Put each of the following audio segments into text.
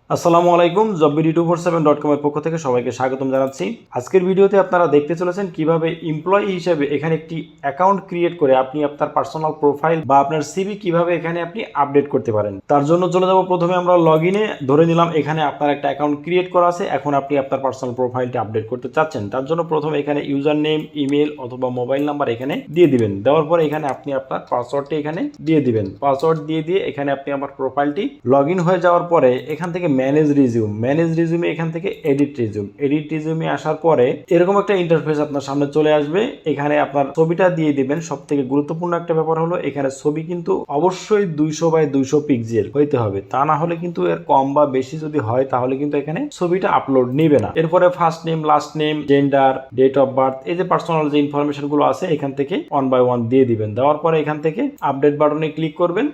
আসসালামু আলাইকুম, jobbidi247.com এর পক্ষ থেকে সবাইকে স্বাগতম জানাচ্ছি। আজকের ভিডিওতে আপনারা দেখতে চলেছেন কিভাবে এমপ্লয়ি হিসেবে এখানে একটি অ্যাকাউন্ট ক্রিয়েট করে আপনি আপনার পার্সোনাল প্রোফাইল বা আপনার সিভি কিভাবে এখানে আপনি আপডেট করতে পারেন। তার জন্য চলে যাব, প্রথমে আমরা লগইনে ধরে নিলাম এখানে আপনার একটা অ্যাকাউন্ট ক্রিয়েট করা আছে। এখন আপনি আপনার পার্সোনাল প্রোফাইলটি আপডেট করতে চাচ্ছেন। তার জন্য প্রথমে এখানে ইউজার নেম, ইমেল অথবা মোবাইল নাম্বার এখানে দিয়ে দিবেন। দেওয়ার পরে এখানে আপনি আপনার পাসওয়ার্ডটি এখানে দিয়ে দিবেন। পাসওয়ার্ড দিয়ে এখানে আপনি আমার প্রোফাইলটি লগইন হয়ে যাওয়ার পরে এখান থেকে ম্যানেজ রিজিউমে এখান থেকে এডিট রিজিউমে আসার পরে এরকম একটা ইন্টারফেস আপনার সামনে চলে আসবে। এখানে আপনার ছবিটা দিয়ে দিবেন। সব থেকে গুরুত্বপূর্ণ একটা ব্যাপার হলো এখানে ছবি কিন্তু অবশ্যই 200x200 পিক্সেল হইতে হবে, তা না হলে কিন্তু এর কম বা বেশি যদি হয় তাহলে কিন্তু এখানে ছবিটা আপলোড নেবে না। এরপরে first name, last name, gender, date of birth, এই যে পার্সোনাল যে ইনফরমেশন গুলো আছে এখান থেকে 1 বাই 1 দিয়ে দিবেন। দেওয়ার পরে এখান থেকে আপডেট বাটনে ক্লিক করবেন।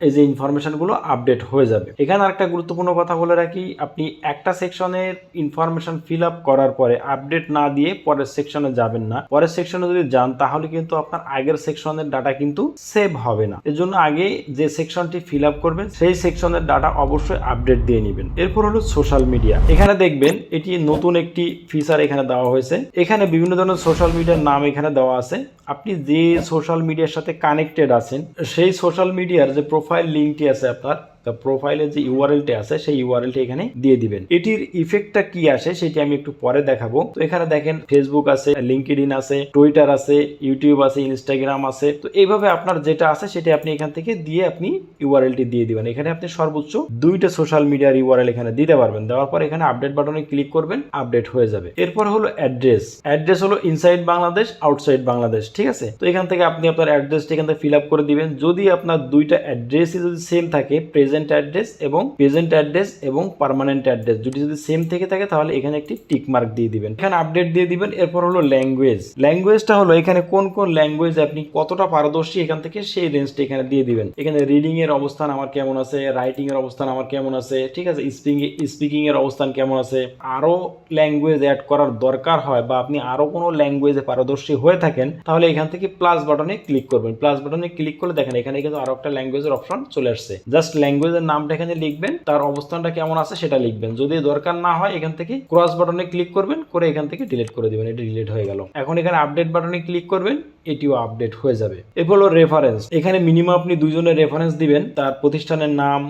এই যে ইনফরমেশনগুলো আপডেট হয়ে যাবে। এখানে আরেকটা গুরুত্বপূর্ণ কথা বলে রাখি, আপনি একটা সেকশনের ইনফরমেশন ফিল আপ করার পরে আপডেট না দিয়ে পরের সেকশনে যাবেন না। পরের সেকশনে যদি যান তাহলে কিন্তু আপনার আগের সেকশনের ডাটা কিন্তু সেভ হবে না। এর জন্য আগে যে সেকশনটি ফিল আপ করবেন সেই সেকশনের ডাটা অবশ্যই আপডেট দিয়ে নেবেন। এরপর হলো সোশ্যাল মিডিয়া। এখানে দেখবেন এটি নতুন একটি ফিচার এখানে দেওয়া হয়েছে। এখানে বিভিন্ন ধরনের সোশ্যাল মিডিয়ার নাম এখানে দেওয়া আছে। আপনি যে সোশ্যাল মিডিয়ার সাথে কানেক্টেড আছেন সেই সোশ্যাল মিডিয়ার যে প্রোফাইল লিঙ্কটি আছে আপনার প্রোফাইলের যে ইউআরএলটি আছে সেই ইউআরএলটি এখানে দিয়ে দিবেন। এটির ইফেক্টটা কি আসে সেটি আমি একটু পরে দেখাবো। তো এখানে দেখেন ফেসবুক আছে, লিঙ্কডইন আছে, টুইটার আছে, ইউটিউব আছে, ইনস্টাগ্রাম আছে। তো এইভাবে আপনার যেটা আছে সেটা আপনি এখান থেকে দিয়ে আপনি ইউআরএলটি দিয়ে দিবেন। এখানে আপনি সর্বোচ্চ 2টা সোশ্যাল মিডিয়ার ইউআরএল এখানে দিতে পারবেন। দেওয়ার পর এখানে আপডেট বাটনে ক্লিক করবেন, আপডেট হয়ে যাবে। এরপর হলো অ্যাড্রেস হলো ইনসাইড বাংলাদেশ, আউটসাইড বাংলাদেশ, ঠিক আছে। তো এখান থেকে আপনি আপনার অ্যাড্রেসটি এখান থেকে ফিল আপ করে দিবেন। যদি আপনার 2টা অ্যাড্রেসই যদি সেম থাকে, প্রেজেন্ট অ্যাড্রেস এবং পার্মানেন্ট অ্যাড্রেস যদি সেম থেকে থাকে তাহলে এখানে একটি টিক মার্ক দিয়ে দিবেন। এখানে আপডেট দিয়ে দিবেন। এরপর হলো ল্যাঙ্গুয়েজটা হলো এখানে কোন ল্যাঙ্গুয়েজ আপনি কতটা পারদর্শী এখান থেকে সেই রেঞ্জটা এখানে দিয়ে দিবেন। এখানে রিডিং এর অবস্থান আমার কেমন আছে, রাইটিং এর অবস্থান আমার কেমন আছে, ঠিক আছে, স্পিকিং এর অবস্থান কেমন আছে। আরো ল্যাঙ্গুয়েজ অ্যাড করার দরকার হয় বা আপনি আরো কোনো ল্যাঙ্গুয়েজে পারদর্শী হয়ে থাকেন তাহলে এখান থেকে প্লাস বাটনে ক্লিক করবেন। প্লাস বাটনে ক্লিক করলে দেখেন এখানে কিন্তু আরো একটা ল্যাঙ্গুয়েজের অপশন চলে আসছে। জাস্ট ল্যাঙ্গুয়েজের নামটা এখানে লিখবেন, তার অবস্থানটা কেমন আছে সেটা লিখবেন। যদি দরকার না হয় এখান থেকে ক্রস বাটনে ক্লিক করবেন, করে এখান থেকে ডিলিট করে দিবেন। এটা ডিলিট হয়ে গেল। এখন এখানে আপডেট বাটনে ক্লিক করবেন, এটিও আপডেট হয়ে যাবে। এরপর হলো রেফারেন্স। এখানে মিনিমাম আপনি 2জনের রেফারেন্স দিবেন, তার প্রতিষ্ঠানের নাম,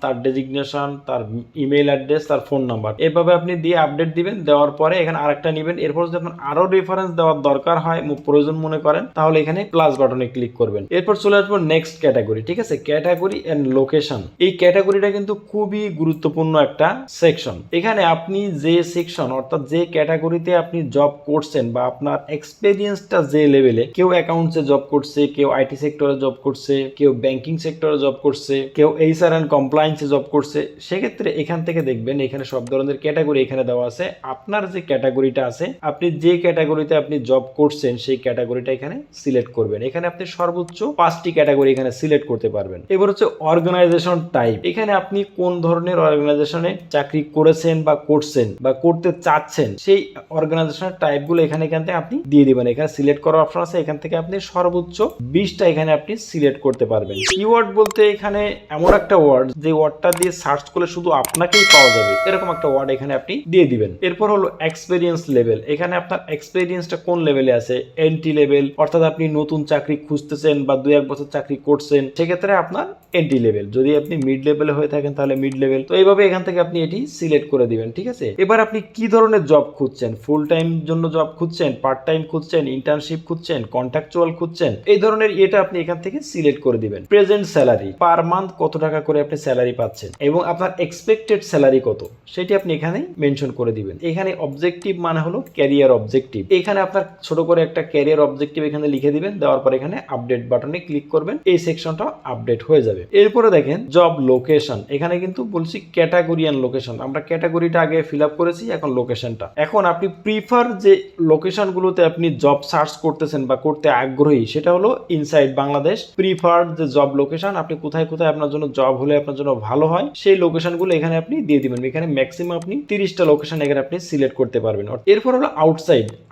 তার ডেজিগনেশন, তার ইমেল অ্যাড্রেস, তার ফোন নাম্বার। এভাবে আপনি দিয়ে আপডেট দিবেন। দেওয়ার পরে এখানে আরেকটা নেবেন। এরপর যদি আপনার আরো রেফারেন্স দেওয়ার দরকার হয়, প্রয়োজন মনে করেন, তাহলে এখানে প্লাস বাটনে ক্লিক করবেন। এরপর চলে আসবো নেক্সট ক্যাটাগরি, ঠিক আছে, ক্যাটাগরি এন্ড লোকেশন। এই ক্যাটাগরিটা কিন্তু খুবই গুরুত্বপূর্ণ একটা সেকশন। এখানে আপনি যে সেকশন অর্থাৎ যে ক্যাটাগরিতে আপনি জব করছেন বা আপনার এক্সপেরিয়েন্সটা যে লেভেলে, কেউ অ্যাকাউন্টসে জব করছে, কেউ আইটি সেক্টরে জব করছে, কেউ ব্যাংকিং সেক্টরে জব করছে, কেউ এইচআর এন্ড কমপ্লায়েন্সে জব করছে, সেক্ষেত্রে এখান থেকে দেখবেন এখানে সব ধরনের ক্যাটাগরি এখানে দেওয়া আছে। আপনার যে ক্যাটাগরিটা আছে, আপনি যে ক্যাটাগরিতে আপনি জব করছেন সেই ক্যাটাগরিটা এখানে সিলেক্ট করবেন। এখানে আপনি সর্বোচ্চ 5টি ক্যাটাগরি এখানে সিলেক্ট করতে পারবেন। এবার হচ্ছে অর্গানাইজেশন টাইপ। এখানে আপনি কোন ধরনের অর্গানাইজেশনে চাকরি করেছেন বা করছেন বা করতে চাচ্ছেন সেই অর্গানাইজেশনের টাইপগুলো এখানে থেকে আপনি দিয়ে দিবেন। এখানে সিলেক্ট করার অপশন আছে, এখান থেকে আপনি সর্বোচ্চ 20টা এখানে আপনি সিলেক্ট করতে পারবেন। কিওয়ার্ড বলতে এখানে এমন একটা ওয়ার্ড যে ওয়ার্ডটা দিয়ে সার্চ করলে শুধু আপনাকেই পাওয়া যাবে, এরকম একটা ওয়ার্ড এখানে আপনি দিয়ে দিবেন। এরপর হলো এক্সপেরিয়েন্স লেভেল। এখানে আপনার এক্সপেরিয়েন্সটা কোন লেভেলে আছে, এন্ট্রি লেভেল, অর্থাৎ আপনি নতুন চাকরি খুঁজতেছেন বা 2-1 বছর চাকরি করছেন, সেক্ষেত্রে আপনার এন্ট্রি লেভেল। যদি আপনি মিড লেভেলে হয়ে থাকেন তাহলে মিড লেভেল। তো এইভাবে এখান থেকে আপনি এটি সিলেক্ট করে দিবেন, ঠিক আছে। এবার আপনি কি ধরনের জব খুঁজছেন, ফুল টাইম জন্য জব খুঁজছেন, পার্ট টাইম খুঁজছেন, ইন্টার্নশিপ খুঁজছেন, কন্ট্রাকচুয়াল খুঁজছেন, এই ধরনের এটা আপনি এখান থেকে সিলেক্ট করে দিবেন। প্রেজেন্ট স্যালারি, পার মান্থ কত টাকা করে আপনি স্যালারি পাচ্ছেন এবং আপনার এক্সপেক্টেড স্যালারি কত সেটি আপনি এখানে মেনশন করে দিবেন। এখানে অবজেক্টিভ মানে হলো ক্যারিয়ার অবজেক্টিভ। এখানে আপনার ছোট করে একটা ক্যারিয়ার অবজেক্টিভ এখানে লিখে দিবেন। দেওয়ার পর এখানে আপডেট বাটনে ক্লিক করবেন, এই সেকশনটা আপডেট হয়ে যাবে। এরপরে দেখেন জব লোকেশন। এখানে কিন্তু বলছি ক্যাটাগরি এন্ড লোকেশন। আমরা ক্যাটাগরিটা আগে ফিল আপ করেছি, এখন লোকেশনটা। এখন আপনি প্রিফার যে লোকেশনগুলোতে আপনি জব সার্চ করতেছেন করতেছেন বা করতে আগ্রহী সেটা হলো ইনসাইড বাংলাদেশ প্রিফার্ড যে জব লোকেশন, আপনি কোথায় কোথায় আপনার জন্য জব হলে আপনার জন্য ভালো হয় সেই লোকেশনগুলো এখানে আপনি দিয়ে দিবেন। এখানে ম্যাক্সিমাম আপনি 30টা লোকেশন এখানে আপনি সিলেক্ট করতে পারবেন। এরপর হলো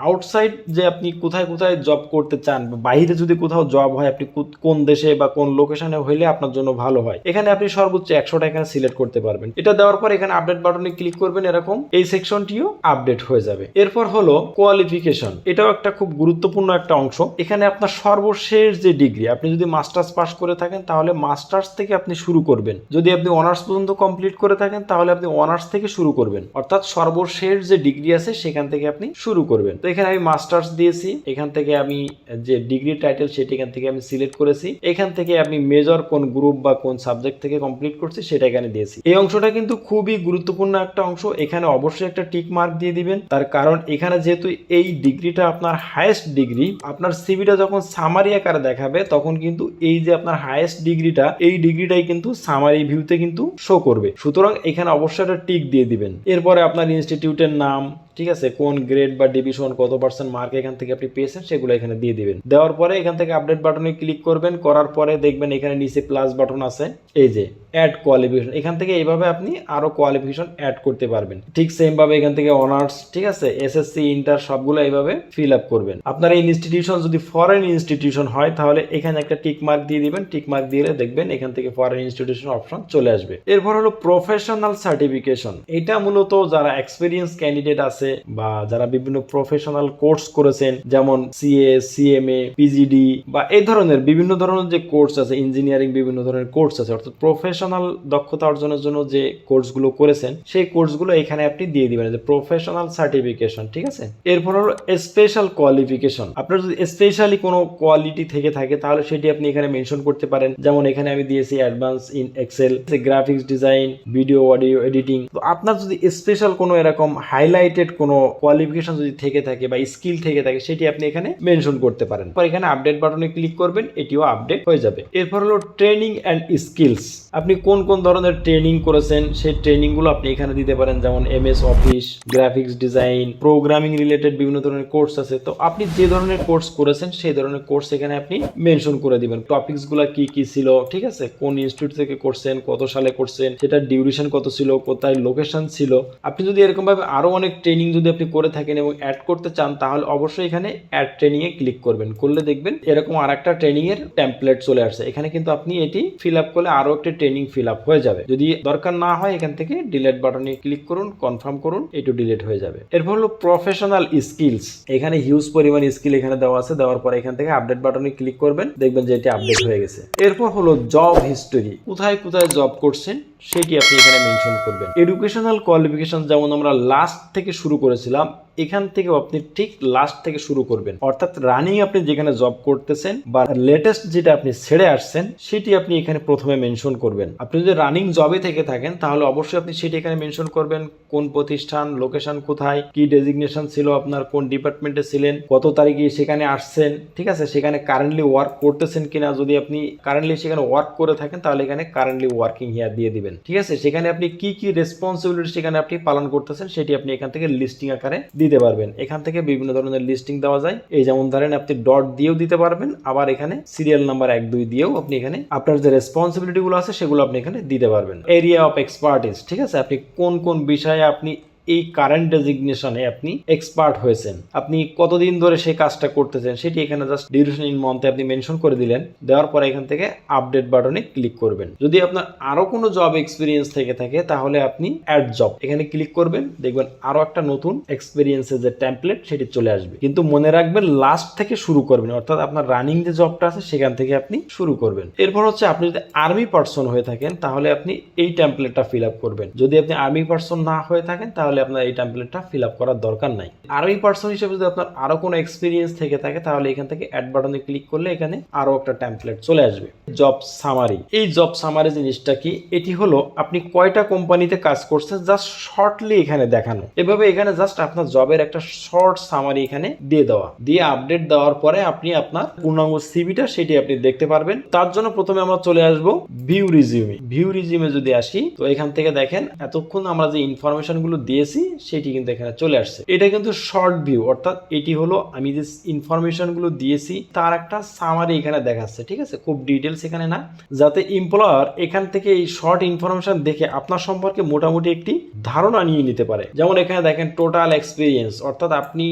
আউটসাইড যে আপনি কোথায় কোথায় জব করতে চান বা বাইরে যদি কোথাও জব হয় আপনি কোন দেশে বা কোন লোকেশনে হইলে আপনার জন্য ভালো হয়, এখানে আপনি সর্বোচ্চ 100টা এখানে সিলেক্ট করতে পারবেন। এটা দেওয়ার পর এখানে আপডেট বাটনে ক্লিক করবেন, এরকম এই সেকশনটিও আপডেট হয়ে যাবে। এরপর হলো কোয়ালিফিকেশন, এটাও একটা খুব গুরুত্বপূর্ণ একটা অংশ। এখানে আপনার সর্বশেষ যে ডিগ্রি, আপনি যদি মাস্টার্স পাস করে থাকেন তাহলে মাস্টার্স থেকে আপনি শুরু করবেন, যদি আপনি অনার্স পর্যন্ত কমপ্লিট করে থাকেন তাহলে আপনি অনার্স থেকে শুরু করবেন, অর্থাৎ সর্বশেষ যে ডিগ্রি আছে সেখান থেকে আপনি শুরু করবেন। তো এখানে আমি মাস্টার্স দিয়েছি, এখান থেকে আমি যে ডিগ্রি টাইটেল সেটা এখান থেকে আমি সিলেক্ট করেছি, এখান থেকে আমি মেজর কোন গ্রুপ বা কোন সাবজেক্ট থেকে কমপ্লিট করছি সেটা এখানে দিয়েছি। এই অংশটা কিন্তু খুবই গুরুত্বপূর্ণ একটা অংশ, এখানে অবশ্যই একটা টিক মার্ক দিয়ে দিবেন। তার কারণ এখানে যেহেতু এই ডিগ্রিটা আপনার হাইয়েস্ট ডিগ্রি, আপনার সিভিটা যখন সামারি আকারে দেখাবে তখন কিন্তু এই যে আপনার হাইয়েস্ট ডিগ্রিটা, এই ডিগ্রিটাই কিন্তু সামারি ভিউতে কিন্তু শো করবে। সুতরাং এখানে অবশ্যই একটা টিক দিয়ে দিবেন। এরপরে আপনার ইনস্টিটিউটের নাম, ঠিক আছে, কোন গ্রেড বা ডিভিশন কত পার্সেন্ট মার্ক এখান থেকে আপনি পেয়েছেন সেগুলো এখানে দিয়ে দিবেন। দেওয়ার পরে এখান থেকে আপডেট বাটনে ক্লিক করবেন, করার পরে দেখবেন এখানে নিচে প্লাস বাটন আছে, এই যে অ্যাড কোয়ালিফিকেশন, এখান থেকে এইভাবে আপনি আরো কোয়ালিফিকেশন অ্যাড করতে পারবেন। ঠিক সেম ভাবে এখান থেকে অনার্স, ঠিক আছে, এসএসসি, ইন্টার সবগুলো এইভাবে ফিল আপ করবেন। আপনার এই ইনস্টিটিউশন যদি ফরেন ইনস্টিটিউশন হয় তাহলে এখানে একটা টিক মার্ক দিয়ে দিবেন। টিক মার্ক দিলে দেখবেন এখান থেকে ফরেন ইনস্টিটিউশন অপশন চলে আসবে। এরপর হলো প্রফেশনাল সার্টিফিকেশন, এটা মূলত যারা এক্সপেরিয়েন্স ক্যান্ডিডেট আছে বা যারা বিভিন্ন প্রফেশনাল কোর্স করেছেন, যেমন সিএ, সিএমএ, পিজিডি বা এই ধরনের বিভিন্ন ধরনের যে কোর্স আছে, ইঞ্জিনিয়ারিং বিভিন্ন ধরনের কোর্স আছে, অর্থাৎ প্রফেশনাল দক্ষতা অর্জনের জন্য যে কোর্সগুলো করেছেন সেই কোর্সগুলো এখানে আপনি দিয়ে দিবেন, যে প্রফেশনাল সার্টিফিকেশন, ঠিক আছে। এরপর হলো স্পেশাল কোয়ালিফিকেশন, আপনার যদি স্পেশালি কোনো কোয়ালিটি থেকে থাকে তাহলে সেটি আপনি এখানে মেনশন করতে পারেন। যেমন এখানে আমি দিয়েছি advance in Excel, graphics design, video audio editing. তো আপনার যদি স্পেশাল কোনো এরকম হাইলাইটেড কোনো কোয়ালিফিকেশন যদি থেকে থাকে বা স্কিল থেকে থাকে সেটি আপনি এখানে মেনশন করতে পারেন। পর এখানে আপডেট বাটনে ক্লিক করবেন, এটিও আপডেট হয়ে যাবে। এরপর হলো ট্রেনিং এন্ড স্কিলস, আপনি কোন কোন ধরনের ট্রেনিং করেছেন সেই ট্রেনিং গুলো আপনি এখানে দিতে পারেন। যেমন MS office, graphics design, programming related বিভিন্ন ধরনের কোর্স আছে, তো আপনি যে ধরনের কোর্স করেছেন সেই ধরনের কোর্স এখানে আপনি মেনশন করে দিবেন। টপিকস গুলো কি কি ছিল, ঠিক আছে, কোন ইনস্টিটিউট থেকে করছেন, কত সালে করছেন, সেটার ডিউরেশন কত ছিল, কোথায় লোকেশন ছিল। আপনি যদি এরকম ভাবে আরো অনেক ট্রেনিং যদি আপনি করে থাকেন এবং অ্যাড করতে চান তাহলে অবশ্যই এখানে অ্যাড ট্রেনিং এ ক্লিক করবেন। করলে দেখবেন এরকম আরেকটা ট্রেনিং এর টেমপ্লেট চলে আসছে। এখানে কিন্তু আপনি এটি ফিল আপ করলে আরো একটা ট্রেনিং ফিল আপ হয়ে যাবে। যদি দরকার না হয় এখান থেকে ডিলিট বাটনে ক্লিক করুন, কনফার্ম করুন, এটু ডিলিট হয়ে যাবে। এরপর হলো প্রফেশনাল স্কিলস, এখানে হিউজ পরিমাণ স্কিল এখানে দেওয়া আছে। দেওয়ার পর এখান থেকে আপডেট বাটনে ক্লিক করবেন, দেখবেন যে এটি আপডেট হয়ে গেছে। এরপর হলো জব হিস্টোরি, কোথায় কোথায় জব করছেন সেটি আপনি এখানে মেনশন করবেন। এডুকেশনাল কোয়ালিফিকেশন যেমন আমরা লাস্ট থেকে শুরু করেছিলাম, এখান থেকে আপনি ঠিক লাস্ট থেকে শুরু করবেন, অর্থাৎ রানিং আপনি যেখানে জব করতেছেন বা লেটেস্ট যেটা আপনি ছেড়ে আসছেন সেটি আপনি এখানে প্রথমে মেনশন করবেন। আপনি যদি রানিং জবে থেকে থাকেন তাহলে অবশ্যই আপনি সেটি এখানে মেনশন করবেন, কোন প্রতিষ্ঠান, লোকেশন কোথায়, কি ডেজিগনেশন ছিল আপনার, কোন ডিপার্টমেন্টে ছিলেন, কত তারিখে সেখানে আসছেন, ঠিক আছে, সেখানে কারেন্টলি ওয়ার্ক করতেছেন কিনা। যদি আপনি কারেন্টলি সেখানে ওয়ার্ক করে থাকেন তাহলে এখানে কারেন্টলি ওয়ার্কিং হিয়ার দিয়ে দিবেন, ঠিক আছে। সেখানে আপনি কি কি রেসপন্সিবিলিটি সেখানে আপনি পালন করতেছেন সেটি আপনি এখান থেকে লিস্টিং আকারে দিতে পারবেন। এখান থেকে বিভিন্ন ধরনের লিস্টিং দেওয়া যায়, এই যেমন ধরেন আপনি ডট দিয়েও দিতে পারবেন, আবার এখানে সিরিয়াল নাম্বার 1 2 দিয়েও আপনি এখানে আপনার যে রেসপন্সিবিলিটি গুলো আছে সেগুলো আপনি এখানে দিতে পারবেন। এরিয়া অফ এক্সপার্টিস, ঠিক আছে, আপনি কোন কোন বিষয়ে আপনি এই কারেন্ট ডেজিগনেশনে আপনি এক্সপার্ট হয়েছেন, আপনি কতদিন ধরে সেই কাজটা করতেছেন সেটি এখানে জাস্ট ডিউরেশন ইন মান্থে আপনি মেনশন করে দিলেন। দেওয়ার পরে এখান থেকে আপডেট বাটনে ক্লিক করবেন। যদি আপনার আরো কোনো জব এক্সপিরিয়েন্স থেকে থাকে তাহলে আপনি অ্যাড জব এখানে ক্লিক করবেন, দেখবেন আরো একটা নতুন এক্সপিরিয়েন্সের যে টেমপ্লেট সেটি চলে আসবে। কিন্তু মনে রাখবেন লাস্ট থেকে শুরু করবেন, অর্থাৎ আপনার রানিং যে জবটা আছে সেখান থেকে আপনি শুরু করবেন। এরপর হচ্ছে আপনি যদি আর্মি পার্সন হয়ে থাকেন তাহলে আপনি এই টেমপ্লেটটা ফিল আপ করবেন। যদি আপনি আর্মি পার্সন না হয়ে থাকেন তাহলে আপনার এই টেমপ্লেটটা ফিল আপ করার দরকার নাই। আর্মি পার্সন হিসেবে যদি আপনার আরো কোনো এক্সপিরিয়েন্স থেকে থাকে তাহলে এখান থেকে অ্যাড বাটনে ক্লিক করলে এখানে আরো একটা টেমপ্লেট চলে আসবে। জব সামারি, এই জব সামারি জিনিসটা কি, এটি হলো আপনি কয়টা কোম্পানিতে কাজ করছেন জাস্ট শর্টলি এখানে দেখানো। এভাবে এখানে জাস্ট আপনার জবের একটা শর্ট সামারি এখানে দিয়ে দেওয়া, দিয়ে আপডেট দেওয়ার পরে আপনি আপনার পূর্ণাঙ্গ সিভিটা সেটি আপনি দেখতে পারবেন। তার জন্য প্রথমে আমরা চলে আসব ভিউ রিজিউমে। ভিউ রিজিউমে যদি আসি তো এখান থেকে দেখেন এতক্ষণ আমরা যে ইনফরমেশন গুলো দিয়ে দিয়েছি সেটি কিন্তু এখানে চলে আসছে। এটা কিন্তু শর্ট ভিউ, অর্থাৎ এটি হলো আমি যে ইনফরমেশনগুলো দিয়েছি তার একটা সামারি এখানে দেখাচ্ছে, ঠিক আছে, খুব ডিটেলস এখানে না, যাতে এমপ্লয়ার এখান থেকে এই শর্ট ইনফরমেশন দেখে আপনার সম্পর্কে মোটামুটি একটি ধারণা নিয়ে নিতে পারে। যেমন এখানে দেখেন টোটাল এক্সপিরিয়েন্স, অর্থাৎ আপনি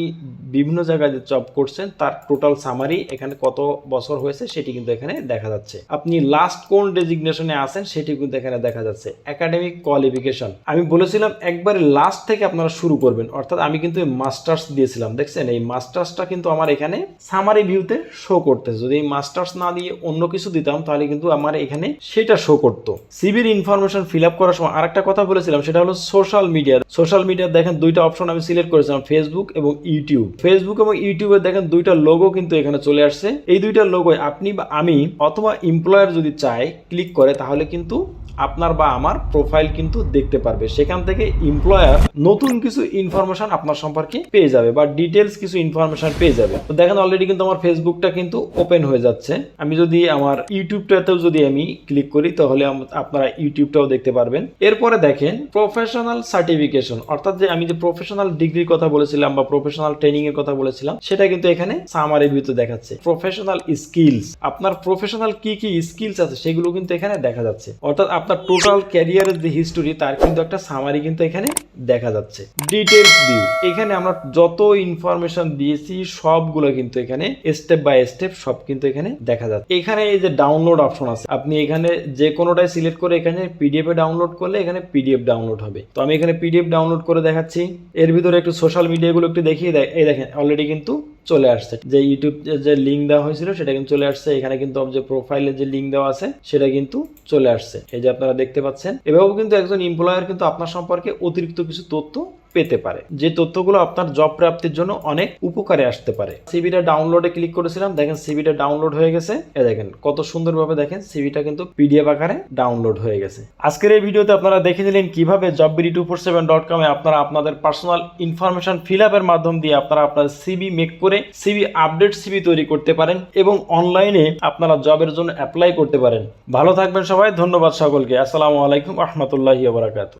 বিভিন্ন জায়গায় যে জব করছেন তার টোটাল সামারি, এখানে কত বছর হয়েছে সেটি কিন্তু এখানে দেখা যাচ্ছে। আপনি লাস্ট কোন ডেজিগনেশনে আছেন সেটি কিন্তু এখানে দেখা যাচ্ছে। একাডেমিক কোয়ালিফিকেশন আমি বলেছিলাম একবারে লাস্ট থেকে আপনারা শুরু করবেন, অর্থাৎ আমি কিন্তু মাস্টার্স দিয়েছিলাম, দেখছেন এই মাস্টার্সটা কিন্তু আমার এখানে সামারি ভিউতে শো করতেছে। যদি এই মাস্টার্স না দিয়ে অন্য কিছু দিতাম তাহলে কিন্তু আমার এখানে সেটা শো করতো। সিভির ইনফরমেশন ফিল আপ করার সময় আরেকটা কথা বলেছিলাম, সেটা হলো সোশ্যাল মিডিয়া। সোশ্যাল মিডিয়া দেখেন দুইটা অপশন আমি সিলেক্ট করেছিলাম, ফেসবুক এবং ইউটিউব। ফেসবুক এবং ইউটিউবে দেখেন দুইটা লোগো কিন্তু এখানে চলে আসছে। এই দুইটা লোগোয় আপনি বা আমি অথবা এমপ্লয়ার যদি চায় ক্লিক করে তাহলে কিন্তু আপনার বা আমার প্রোফাইল কিন্তু দেখতে পারবে। সেখান থেকে এমপ্লয়ার নতুন কিছু ইনফরমেশন আপনার সম্পর্কে পেয়ে যাবে বা ডিটেলস কিছু ইনফরমেশন পেয়ে যাবে। তো দেখেন অলরেডি কিন্তু আমার ফেসবুকটা কিন্তু ওপেন হয়ে যাচ্ছে। আমি যদি আমার ইউটিউবটাতেও যদি আমি ক্লিক করি তাহলে আপনারা ইউটিউবটাও দেখতে পারবেন। এরপরে দেখেন প্রফেশনাল সার্টিফিকেশন, অর্থাৎ যে আমি যে প্রফেশনাল ডিগ্রির কথা বলেছিলাম বা প্রফেশনাল ট্রেনিং এর কথা বলেছিলাম সেটা কিন্তু এখানে সামারি ভিউতে দেখাচ্ছে। প্রফেশনাল স্কিলস, আপনার প্রফেশনাল কি কি স্কিলস আছে সেগুলো কিন্তু এখানে দেখা যাচ্ছে। অর্থাৎ আপনার টোটাল ক্যারিয়ারের যে হিস্টোরি তার কিন্তু একটা সামারি কিন্তু এখানে দেখা যাচ্ছে। ডিটেলস ভিউ, এখানে আমরা যত ইনফরমেশন দিয়েছি সবগুলো কিন্তু এখানে স্টেপ বাই স্টেপ সব কিন্তু এখানে দেখা যাচ্ছে। এখানে এই যে ডাউনলোড অপশন আছে, আপনি এখানে যে কোনোটাই সিলেক্ট করে এখানে পিডিএফ এ ডাউনলোড করলে এখানে পিডিএফ ডাউনলোড হবে। তো আমি এখানে পিডিএফ ডাউনলোড করে দেখাচ্ছি। এর ভিতরে একটু সোশ্যাল মিডিয়াগুলো একটু দেখিয়ে দেয়। এই দেখেন অলরেডি কিন্তু চলে আসছে, যে ইউটিউব যে লিঙ্ক দেওয়া হয়েছিল সেটা কিন্তু চলে আসছে। এখানে কিন্তু যে প্রোফাইলে যে লিঙ্ক দেওয়া আছে সেটা কিন্তু চলে আসছে, এই যে আপনারা দেখতে পাচ্ছেন। এভাবেও কিন্তু একজন এমপ্লয়ার কিন্তু আপনার সম্পর্কে অতিরিক্ত কিছু তথ্য পেতে পারে, যে তথ্যগুলো আপনার জব প্রাপ্তির জন্য অনেক উপকারে আসতে পারে। সিভিটা ডাউনলোডে ক্লিক করেছিলাম, দেখেন সিভিটা ডাউনলোড হয়ে গেছে। এই দেখেন কত সুন্দরভাবে দেখেন সিভিটা কিন্তু পিডিএফ আকারে ডাউনলোড হয়ে গেছে। আজকের এই ভিডিওতে আপনারা দেখে নিলেন কিভাবে jobbd247.com এ আপনারা আপনাদের পার্সোনাল ইনফরমেশন ফিল আপের মাধ্যম দিয়ে আপনারা আপনার সিভি মেক করে সিভি আপডেট সিভি তৈরি করতে পারেন এবং অনলাইনে আপনারা জবের জন্য অ্যাপ্লাই করতে পারেন। ভালো থাকবেন সবাই, ধন্যবাদ সকলকে। আসসালামু আলাইকুম রহমতুল্লাহি ওয়া বারাকাতুহু।